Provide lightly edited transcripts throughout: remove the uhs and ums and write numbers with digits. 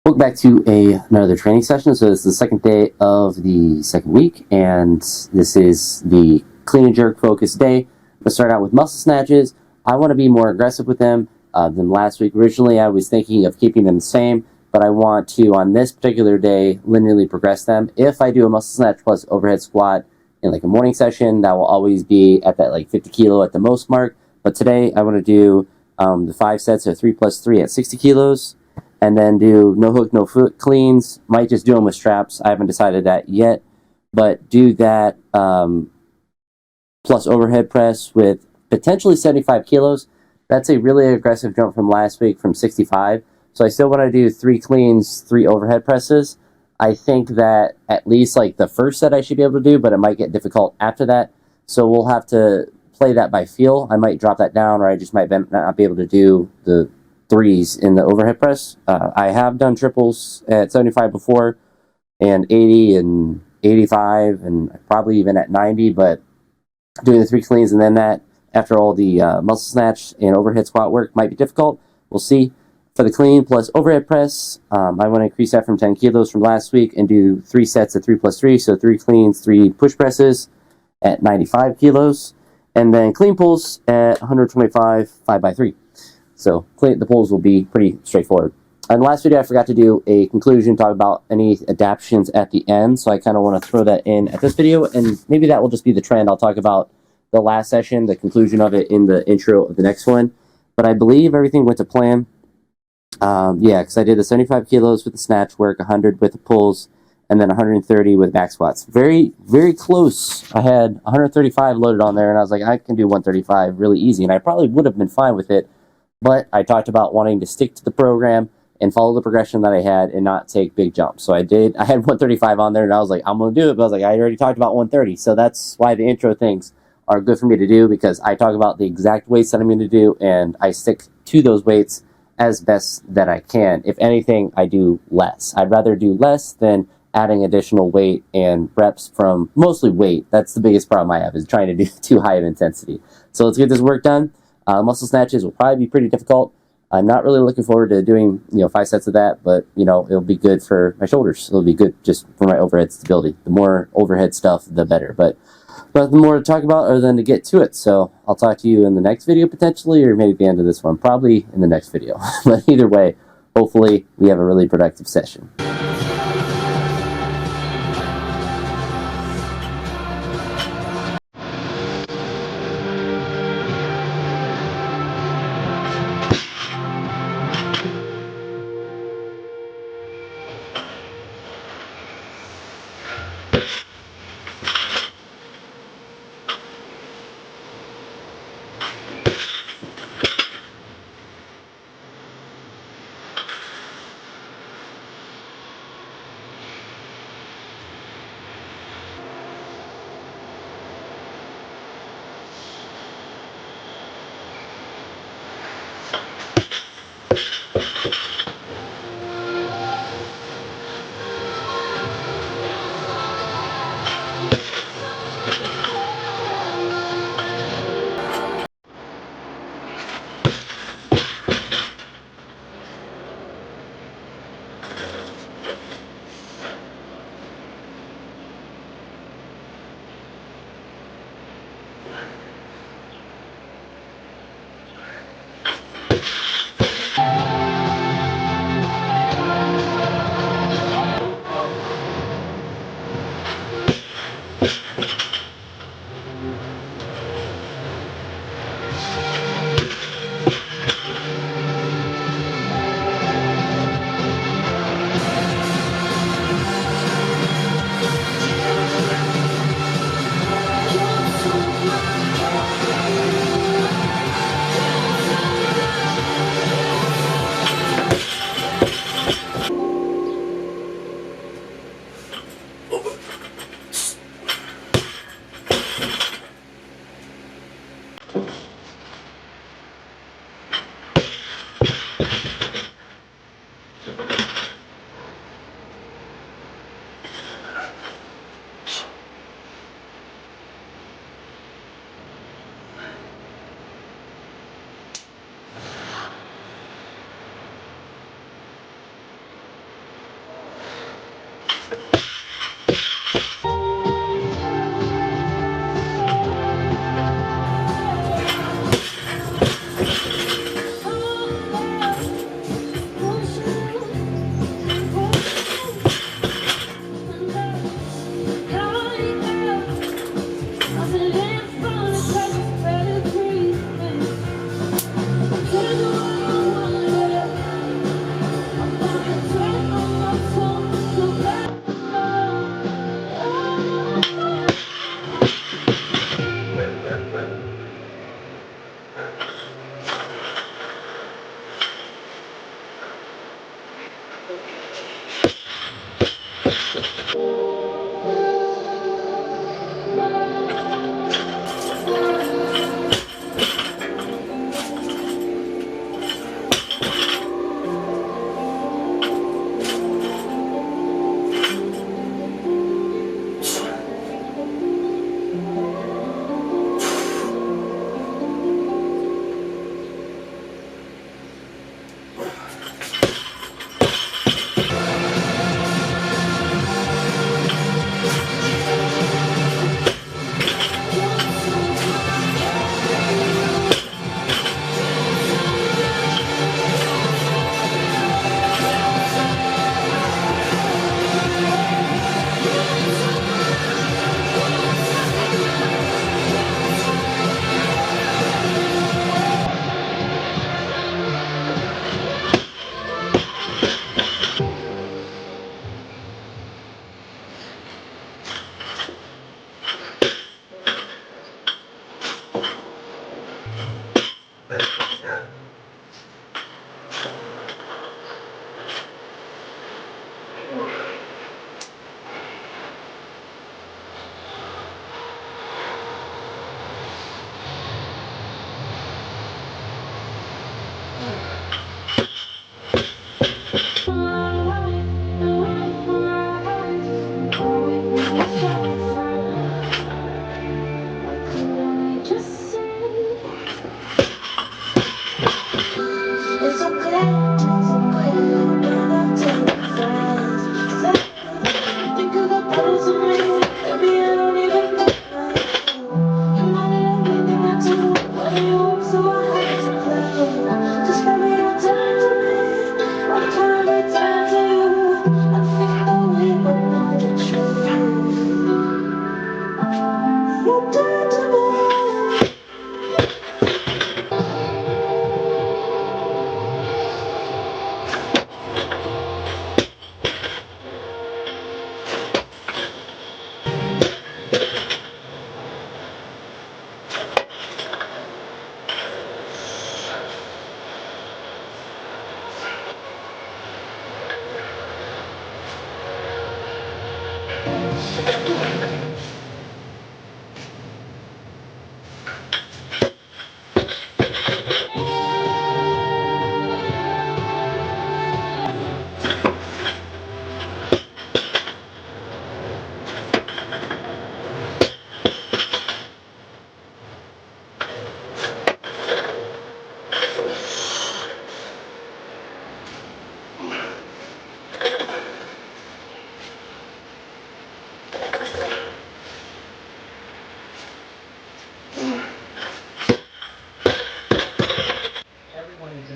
Welcome back to another training session. So this is the second day of the second week, and this is the clean and jerk focused day. Let's start out with muscle snatches. I want to be more aggressive with them than last week. Originally, I was thinking of keeping them the same, but I want to, on this particular day, linearly progress them. If I do a muscle snatch plus overhead squat in like a morning session, that will always be at that like 50 kilo at the most mark. But today, I want to do the 5 sets of 3 plus 3 at 60 kilos. And then do no hook, no foot cleans. Might just do them with straps. I haven't decided that yet. But do that plus overhead press with potentially 75 kilos. That's a really aggressive jump from last week from 65. So I still want to do 3 cleans, 3 overhead presses. I think that at least like the first set I should be able to do, but it might get difficult after that. So we'll have to play that by feel. I might drop that down, or I just might not be able to do the 3s in the overhead press. I have done triples at 75 before, and 80 and 85, and probably even at 90, but doing the 3 cleans and then that after all the muscle snatch and overhead squat work might be difficult. We'll see. For the clean plus overhead press, I want to increase that from 10 kilos from last week and do 3 sets of 3 plus 3, so 3 cleans, 3 push presses at 95 kilos, and then clean pulls at 125, 5 by 3. So the pulls will be pretty straightforward. In the last video, I forgot to do a conclusion, talk about any adaptations at the end. So I kind of want to throw that in at this video, and maybe that will just be the trend. I'll talk about the last session, the conclusion of it in the intro of the next one. But I believe everything went to plan. Yeah, because I did the 75 kilos with the snatch work, 100 with the pulls, and then 130 with back squats. Very, very close. I had 135 loaded on there, and I was like, I can do 135 really easy, and I probably would have been fine with it. But I talked about wanting to stick to the program and follow the progression that I had and not take big jumps. So I did. I had 135 on there, and I was like, I'm going to do it. But I was like, I already talked about 130. So that's why the intro things are good for me to do, because I talk about the exact weights that I'm going to do, and I stick to those weights as best that I can. If anything, I do less. I'd rather do less than adding additional weight and reps from mostly weight. That's the biggest problem I have, is trying to do too high of intensity. So let's get this work done. Muscle snatches will probably be pretty difficult. I'm not really looking forward to doing 5 sets of that, but it'll be good for my shoulders. It'll be good just for my overhead stability. The more overhead stuff, the better. But nothing more to talk about other than to get to it. So I'll talk to you in the next video potentially, or maybe at the end of this one. Probably in the next video. But either way, hopefully we have a really productive session.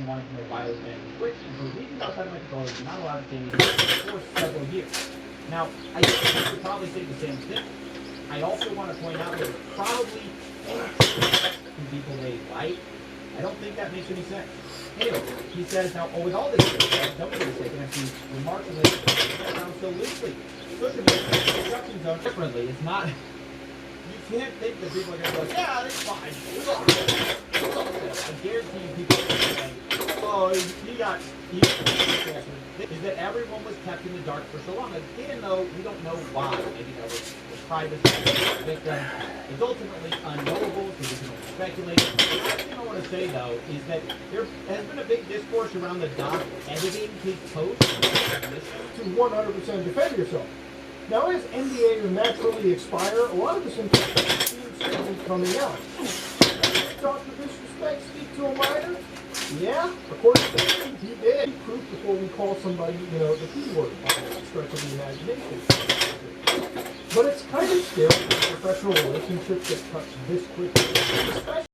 Wanting to know why those men switched and were leaving outside of my control is not allowed to say anything for several years. Now, I think you could probably say the same thing. I also want to point out that it's probably to people they like. I don't think that makes any sense. Anyway, he says, now, with all this, don't get mistaken, I've seen remarkably sound so loosely. Social media instructions are differently. It's not, you can't think that people are going to go, yeah, that's fine. I guarantee you people are saying, oh, he got is that everyone was kept in the dark for so long. Again, though, we don't know why. Maybe there was privacy of the victim. It's ultimately unknowable, so we can only speculate. The last thing I want to say, though, is that there has been a big discourse around the doc editing his post. To 100% defend yourself. Now, as NDAs naturally expire, a lot of this information seems to be coming out. Dr. Disrespect speak to a minor? Yeah, according to him, he did. Proof before we call somebody, the P word. Stretch of the imagination. But it's kind of scary, professional relationships that touch this quickly, especially